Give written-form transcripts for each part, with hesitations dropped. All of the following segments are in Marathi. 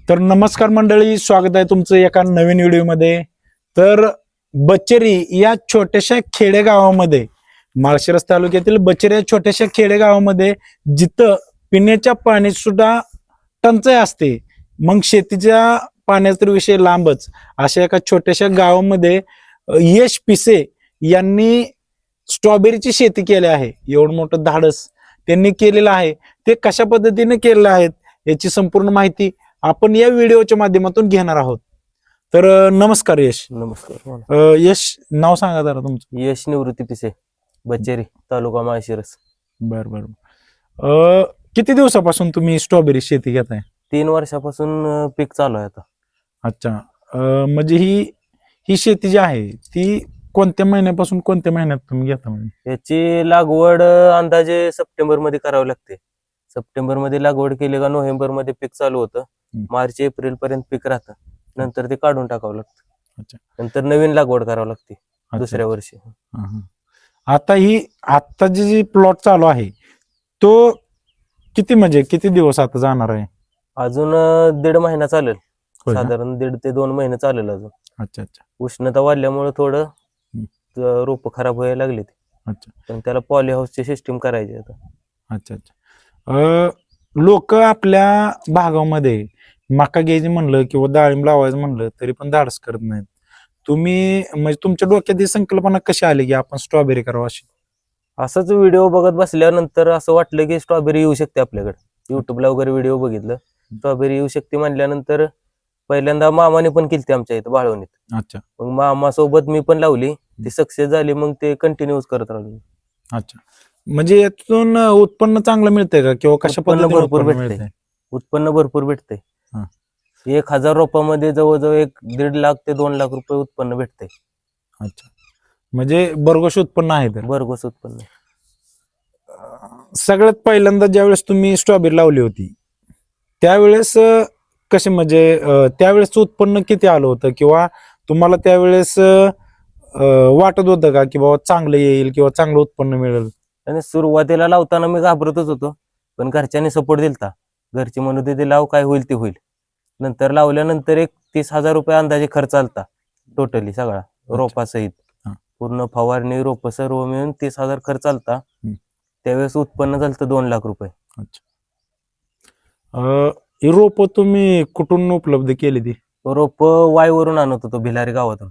तर नमस्कार मंडळी, स्वागत आहे तुमचं एका नवीन व्हिडिओमध्ये. तर बचेरी या छोट्याशा खेडेगावामध्ये, माळशिरस तालुक्यातील बचेरी या छोट्याशा खेडेगावामध्ये जिथं पिण्याच्या पाण्याची सुद्धा टंचाई असते, मग शेतीच्या पाण्याचा विषय लांबच, अशा एका छोट्याशा गावामध्ये यश पिसे यांनी स्ट्रॉबेरीची शेती केली आहे. एवढं मोठं धाडस त्यांनी केलेलं आहे. ते कशा पद्धतीने केलेलं आहे याची संपूर्ण माहिती आपण या व्हिडिओच्या माध्यमातून घेणार आहोत. तर नमस्कार यश. नमस्कार. यश, नाव सांगा जरा तुमचं. यश निवृत्ती पिसे, बचेरी, तालुका माळशिरस. बर बर. किती दिवसापासून तुम्ही स्ट्रॉबेरी शेती घेताय? 3 वर्षापासून पीक चालू आहे आता. अच्छा. म्हणजे ही शेती जी आहे ती कोणत्या महिन्यापासून कोणत्या महिन्यात तुम्ही घेता? म्हणजे याची लागवड अंदाजे सप्टेंबर मध्ये करावी लागते. सप्टेंबर मध्ये लागवड केली का नोव्हेंबर मध्ये पीक चालू होतं. मार्च एप्रिल पर्यंत पीक राहतं. नंतर ते काढून टाकावं लागतं. अच्छा. नंतर नवीन लागवड करावी लागते दुसऱ्या वर्षी. आता जी प्लॉट चालू आहे तो किती दिवस आता जाणार आहे? अजून 1.5 महिना चालेल. साधारण 1.5 ते 2 महिने चालेल अजून. अच्छा अच्छा. उष्णता वाढल्यामुळे थोडं रोप खराब व्हायला लागली. अच्छा. पण त्याला पॉली हाऊसची सिस्टीम करायची आता. अच्छा अच्छा. लोक आपल्या भागामध्ये मका घ्यायचं म्हणलं किंवा डाळिंब लावायचं म्हणलं तरी पण धाडस करत नाहीत. तुम्ही म्हणजे तुमच्या डोक्यात ही संकल्पना कशी आली की आपण स्ट्रॉबेरी करावं अशी? असंच व्हिडिओ बघत बसल्यानंतर असं वाटलं की स्ट्रॉबेरी येऊ शकते आपल्याकडे. युट्यूबला वगैरे व्हिडिओ बघितलं, स्ट्रॉबेरी येऊ शकते म्हणल्यानंतर पहिल्यांदा मामाने पण केली आमच्या इथं बाळवणीत. अच्छा. मग मामासोबत मी पण लावली, ती सक्सेस झाली, मग ते कंटिन्यूच करत राहिलो. अच्छा. म्हणजे यातून उत्पन्न चांगलं मिळतंय का किंवा कशा उत्पन्न पद्धतीने भरपूर उत्पन्न भेटतंय. मिळतंय? उत्पन्न भरपूर भेटतंय. हा. 1000 रोपामध्ये जवळजवळ 1.5 लाख ते 2 लाख रुपये उत्पन्न भेटतंय. अच्छा. म्हणजे भरघोस उत्पन्न आहे. तर भरघोस उत्पन्न. सगळ्यात पहिल्यांदा ज्यावेळेस तुम्ही स्ट्रॉबेरी लावली होती त्यावेळेस कसे म्हणजे त्यावेळेस उत्पन्न किती आलं होतं किंवा तुम्हाला त्यावेळेस वाटत होतं का की बाबा चांगलं येईल किंवा चांगलं उत्पन्न मिळेल? आणि सुरुवातीला लावताना मी घाबरतच होतो, पण घरच्यांनी सपोर्ट दिलता. घरचे म्हणत होते लाव, काय होईल ते होईल. नंतर लावल्यानंतर एक 30,000 रुपये अंदाजे खर्च आलता टोटली सगळा रोपासहित. पूर्ण फवारणी रोप सर्व मिळून 30,000 खर्च आलता. त्यावेळेस उत्पन्न झालं 2 लाख रुपये. अच्छा. ही रोप तुम्ही कुठून उपलब्ध केली ती? रोप वाय वरून आणत होतो, भिलारी गावातून.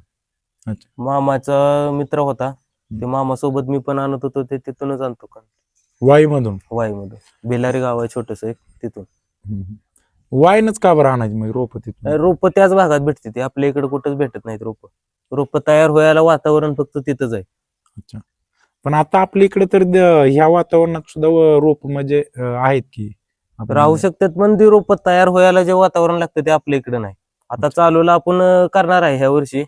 अच्छा. मामाचा मित्र होता, ते मामासोबत मी पण आणत होतो, ते तिथूनच आणतो का. वाईमधून? वाईमधून. भिलारी गाव आहे छोटस एक, तिथून. वाईनच का बरं आणायची मग रोप तिथून? रोप त्याच भागात भेटते, ते आपल्या इकडे कुठंच भेटत नाहीत रोप. रोप तयार व्हायला वातावरण फक्त तिथंच आहे. अच्छा. पण आता आपल्या इकडे तर ह्या वातावरणात सुद्धा रोप म्हणजे आहेत की राहू शकतात, पण ती रोप तयार व्हायला जे वातावरण लागतं ते आपल्या इकडे नाही. आता चालूला आपण करणार आहे ह्या वर्षी,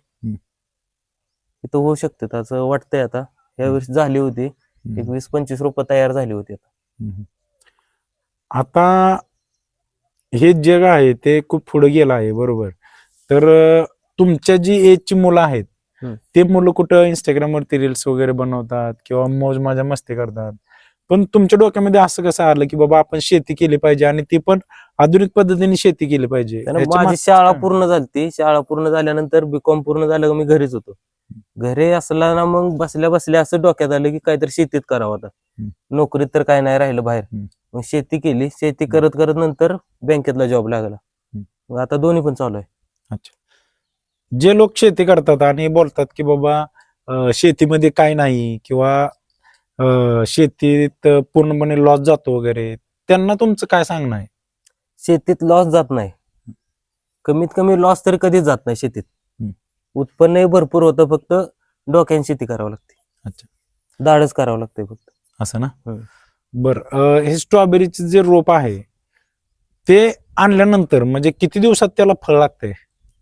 इथं होऊ शकते असं वाटतंय. आता ह्या वर्षी झाली होती, 20-25 रोप तयार झाली होती. आता हे जग आहे ते खूप पुढे गेलं आहे, बरोबर. तर तुमच्या जी एजची मुलं आहेत ते मुलं कुठं इंस्टाग्रामवरती रील्स वगैरे बनवतात किंवा मौज मजा मस्ती करतात, पण तुमच्या डोक्यामध्ये असं कसं आलं की बाबा आपण शेती केली पाहिजे आणि ती पण आधुनिक पद्धतीने शेती केली पाहिजे? माझी शाळा पूर्ण झाली. शाळा पूर्ण झाल्यानंतर बीकॉम पूर्ण झालं का मी घरीच होतो. घरी असला ना, मग बसल्या बसल्या असं डोक्यात आलं की काहीतरी शेतीत करावं. आता नोकरीत तर काय नाही राहिलं बाहेर. मग शेती केली. शेती करत करत नंतर बँकेतला जॉब लागला. मग आता दोन्ही पण चालू आहे. अच्छा. जे लोक शेती करतात आणि बोलतात की बाबा शेतीमध्ये काय नाही किंवा शेतीत पूर्णपणे लॉस जातो वगैरे, त्यांना तुमचं काय सांगणं आहे? शेतीत लॉस जात नाही. कमीत कमी लॉस तरी कधीच जात नाही शेतीत. उत्पन्नही भरपूर होतं, फक्त डोक्याने शेती करावं लागते. अच्छा. धाडस करावं लागते फक्त. असं ना? बरं. हे स्ट्रॉबेरीचे जे रोप आहे ते आणल्यानंतर म्हणजे किती दिवसात त्याला फळ लागतंय?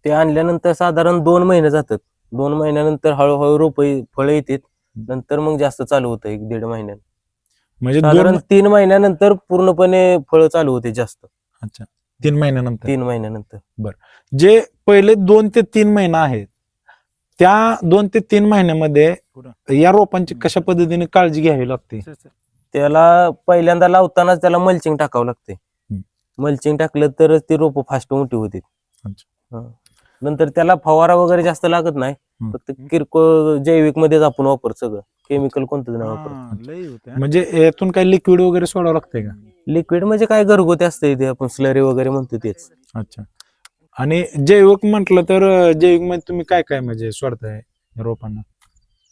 ते आणल्यानंतर साधारण 2 महिने जातात. 2 महिन्यानंतर हळूहळू रोप फळ येतात. नंतर मग जास्त चालू होतं 1-1.5 महिन्यात. म्हणजे साधारण 3 महिन्यानंतर पूर्णपणे फळ चालू होते जास्त. अच्छा. 3 महिन्यानंतर? 3 महिन्यानंतर. बरं. जे पहिले 2 ते 3 महिने आहेत त्या 2 ते 3 महिन्यामध्ये या रोपांची कशा पद्धतीने काळजी घ्यावी लागते? त्याला पहिल्यांदा लावतानाच त्याला मल्चिंग टाकावं लागते. मल्चिंग टाकलं तरच ती रोपं फास्ट मोठी होती. अच्छा. हा. नंतर त्याला फवारा वगैरे जास्त लागत नाही. हम्म. फक्त किरकोळ जैविक मध्येच आपण वापरतो सगळं, केमिकल कोणतंच नाही वापरत. म्हणजे यातून काही लिक्विड वगैरे सोडावं लागतंय का? लिक्विड म्हणजे काय घरगुती असतंय ते आपण स्लरी वगैरे म्हणतो तेच. अच्छा. आणि जैविक म्हटलं तर जैविक मध्ये तुम्ही काय काय म्हणजे सोडताय रोपांना?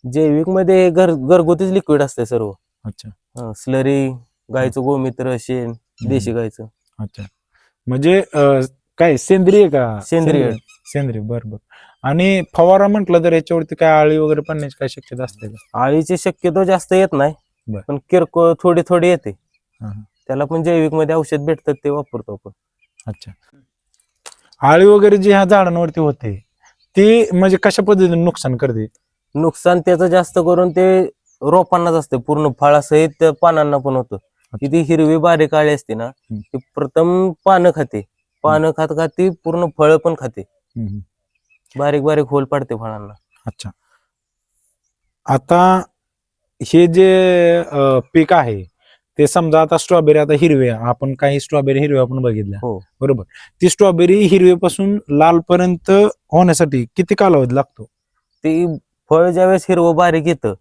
जैविक मध्ये घरगुतीच लिक्विड असतंय सर्व. अच्छा. स्लरी, गायचं गोमित्र, शेण, देशी गायचं. अच्छा. म्हणजे काय सेंद्रिय का? सेंद्रिय. सेंद्रिय, बरं बरं. आणि फवारा म्हटलं तर याच्यावरती काय आळी वगैरे पडण्याची काय शक्यता असते का? आळीची शक्यतो जास्त येत नाही, बर. पण किरकोळ थोडी थोडी येते. हा, हा. त्याला पण जैविक मध्ये औषध भेटतात ते वापरतो आपण. अच्छा. आळी वगैरे जी ह्या झाडांवरती होते ती म्हणजे कशा पद्धतीने नुकसान करते? नुकसान त्याचं जास्त करून ते रोपांनाच असते, पूर्ण फळासहित त्या पानांना पण होतं. ती हिरवी बारीक आळी असते ना, ती प्रथम पानं खाते, पानं खात खात ती पूर्ण फळं पण खाते, बारीक बारीक होल पाडते फळांना. अच्छा. आता हे जे पीक आहे ते समजा आता स्ट्रॉबेरी, आता हिरव्या, आपण काही स्ट्रॉबेरी हिरव्या पण बघितल्या, हो. बरोबर. ती स्ट्रॉबेरी हिरवेपासून लाल पर्यंत होण्यासाठी किती कालावधी लागतो? ती फळ ज्यावेळेस हिरवं बारीक येतं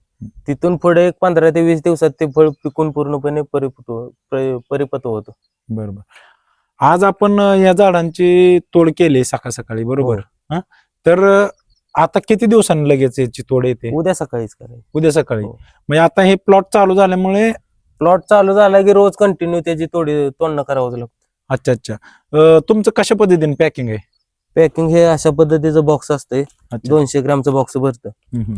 तिथून पुढे एक 15 ते 20 दिवसात ते फळ पिकून पूर्णपणे परिपक्व होतं. बरोबर. आज आपण या झाडांची तोड केली सकाळ सकाळी, बरोबर. हा, तर आता किती दिवसांनी लगेच याची तोड येते? उद्या सकाळीच करायची. उद्या सकाळी. हो. म्हणजे आता हे प्लॉट चालू झाल्यामुळे प्लॉट चालू झाला की रोज कंटिन्यू त्याची तोडणं करावं लागतं. अच्छा अच्छा. तुमचं कशा पद्धतीने पॅकिंग आहे? पॅकिंग हे अशा पद्धतीचं बॉक्स असतंय, अच्छा. 200 ग्रामचं बॉक्स भरतं. हम्म.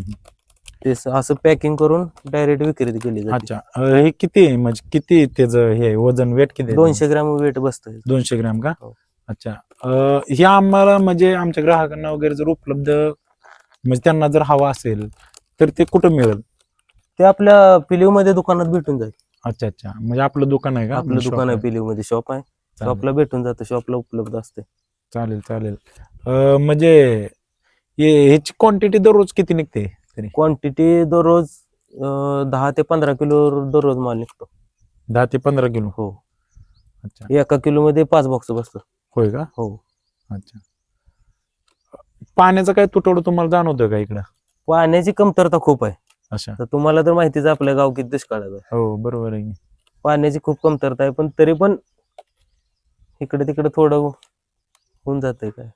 ते असं पॅकिंग करून डायरेक्ट विक्री केली जाते. अच्छा. हे किती आहे, म्हणजे किती त्याचं हे वजन, वेट किती आहे? 200 ग्राम वेट बसतं. 200 ग्राम का? हो. अच्छा. हे आम्हाला म्हणजे आमच्या ग्राहकांना वगैरे जर उपलब्ध, म्हणजे त्यांना जर हवा असेल तर ते कुठं मिळेल? ते आपल्या पिलीव मध्ये दुकानात भेटून जाईल. अच्छा अच्छा. म्हणजे आपलं दुकान आहे का? आपलं दुकान आहे, पिलीव मध्ये शॉप आहे, शॉपला भेटून जातं, शॉपला उपलब्ध असते. चालेल चालेल. म्हणजे ह्याची क्वांटिटी दररोज किती निघते तरी? क्वांटिटी दररोज 10 ते 15 किलो दररोज माल निघतो. 10 ते 15 किलो? हो. अच्छा. एका किलो मध्ये 5 बॉक्स बसतो. होय का? हो. अच्छा. पाण्याचा काय तुटवडा तुम्हाला जाणवतोय का इकडं? पाण्याची कमतरता खूप आहे. अच्छा. तर तुम्हाला तर माहितीच आहे आपलं गाव किती दुष्काळात आहे. हो, बरोबर आहे. पाण्याची खूप कमतरता आहे, पण तरी पण इकडे तिकडे थोडं होऊन जातंय. काय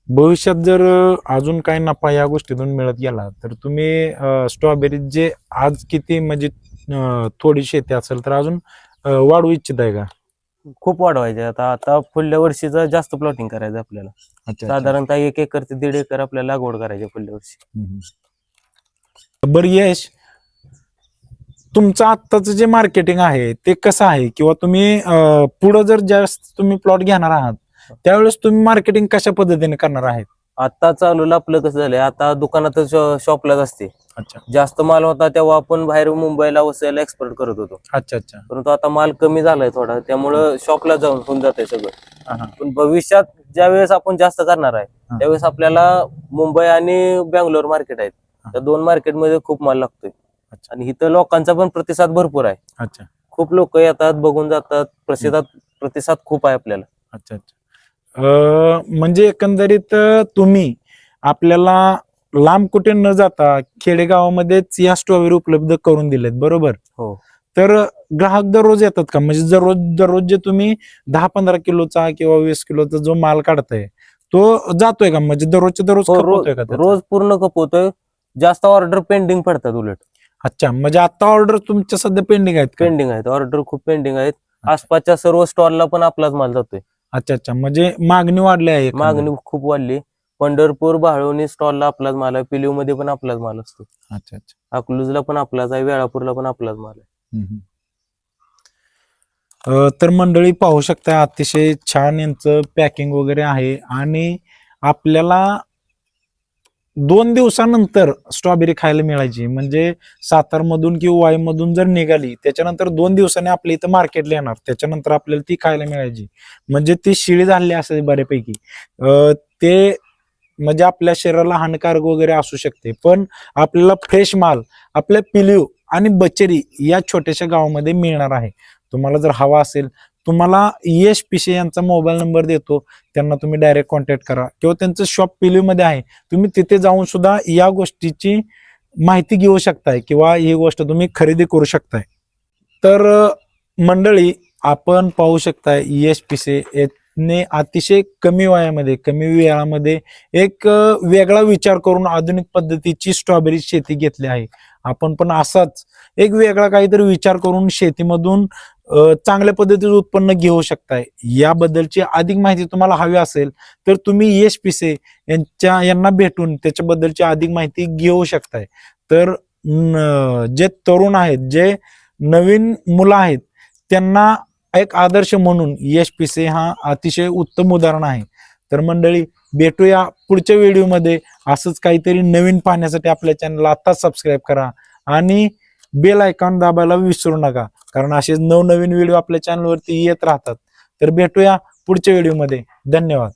भविष्यात जर अजून काय नफा या गोष्टीतून मिळत गेला तर तुम्ही स्ट्रॉबेरी जे आज किती म्हणजे थोडी शेती असेल तर अजून वाढवू इच्छित आहे का? खूप वाढवायचे. आता पुढल्या वर्षीचं जास्त प्लॉटिंग करायचं आपल्याला. अच्छा. साधारणतः 1 एकर ते 1.5 एकर आपल्याला लागवड करायची पुढल्या वर्षी. बरं यश, तुमचं आत्ताचं जे मार्केटिंग आहे ते कसं आहे, किंवा तुम्ही पुढे जर जास्त तुम्ही प्लॉट घेणार आहात त्यावेळेस तुम्ही मार्केटिंग कशा पद्धतीने करणार आहेत? आता चालूला आपलं कसं झालंय, आता दुकानातच शॉपलाच असते. अच्छा. जास्त माल होता तेव्हा आपण बाहेर मुंबईला वसईला एक्सपोर्ट करत होतो. अच्छा अच्छा. परंतु आता माल कमी झालाय थोडा, त्यामुळं शॉपला जाऊन होऊन जातंय सगळं. पण भविष्यात ज्या वेळेस आपण जास्त करणार आहे त्यावेळेस आपल्याला मुंबई आणि बँगलोर मार्केट आहेत, त्या 2 मार्केटमध्ये खूप माल लागतोय. आणि इथं लोकांचा पण प्रतिसाद भरपूर आहे. अच्छा. खूप लोक येतात, बघून जातात, प्रतिसाद खूप आहे आपल्याला. अच्छा अच्छा. म्हणजे एकंदरीत तुम्ही आपल्याला लांब कुठे न जाता खेडेगावामध्येच या स्ट्रॉबेरी उपलब्ध करून दिलेत, बरोबर? हो. तर ग्राहक दररोज येतात का? म्हणजे दररोज जे तुम्ही 10-15 किलोचा किंवा 20 किलोचा जो माल काढताय तो जातोय का? म्हणजे दररोजच्या दररोज खपवतोय का? रोज पूर्ण खपवतोय. जास्त ऑर्डर पेंडिंग पडतात उलट. अच्छा. म्हणजे आता ऑर्डर तुमच्या सध्या पेंडिंग आहेत का? पेंडिंग आहेत, ऑर्डर खूप पेंडिंग आहेत. आसपासच्या सर्व स्टॉलला पण आपलाच माल जातोय. अच्छा अच्छा. म्हणजे मागणी वाढली आहे. मागणी खूप वाढली. पंढरपूर, भाळवणी स्टॉलला आपलाच माल आहे, पिलीव मध्ये पण आपलाच माल असतो. अच्छा अच्छा. अकलूजला पण आपलाच आहे, वेळापूरला पण आपलाच माल आहे. तर मंडळी पाहू शकता, अतिशय छान यांचं पॅकिंग वगैरे आहे. आणि आपल्याला 2 दिवसानंतर स्ट्रॉबेरी खायला मिळायची, म्हणजे सातारमधून किंवा वाईमधून जर निघाली त्याच्यानंतर 2 दिवसांनी आपल्या इथं मार्केटला येणार, त्याच्यानंतर आपल्याला ती खायला मिळायची. म्हणजे ती शिळी झाली असेल बऱ्यापैकी. ते म्हणजे आपल्या शरीराला हानिकारक वगैरे असू शकते, पण आपल्याला फ्रेश माल आपल्या पिलीव आणि बचेरी या छोट्याशा गावामध्ये मिळणार आहे. तुम्हाला जर हवा असेल तुम्हाला यश पिशे यांचा मोबाईल नंबर देतो, त्यांना तुम्ही डायरेक्ट कॉन्टॅक्ट करा किंवा त्यांचं शॉप पिलीमध्ये आहे, तुम्ही तिथे जाऊन सुद्धा या गोष्टीची माहिती घेऊ शकताय किंवा ही गोष्ट तुम्ही खरेदी करू शकताय. तर मंडळी, आपण पाहू शकताय यश पिसे ने अतिशय कमी वयामध्ये कमी वेळामध्ये एक वेगळा विचार करून आधुनिक पद्धतीची स्ट्रॉबेरी शेती घेतली आहे. आपण पण असाच एक वेगळा काहीतरी विचार करून शेतीमधून चांगल्या पद्धतीचं उत्पन्न घेऊ शकताय. याबद्दलची अधिक माहिती तुम्हाला हवी असेल तर तुम्ही यश पिसे यांना भेटून त्याच्याबद्दलची अधिक माहिती घेऊ शकताय. तर जे तरुण आहेत, जे नवीन मुलं आहेत, त्यांना एक आदर्श म्हणून यश पिसे हा अतिशय उत्तम उदाहरण आहे. तर मंडळी, भेटूया पुढच्या व्हिडिओमध्ये. असंच काहीतरी नवीन पाहण्यासाठी आपल्या चॅनलला आत्ताच सबस्क्राईब करा आणि बेल आयकॉन दाबायला विसरू नका, कारण असे नवनवीन व्हिडिओ आपल्या चॅनलवरती येत राहतात. तर भेटूया पुढच्या व्हिडिओमध्ये. धन्यवाद.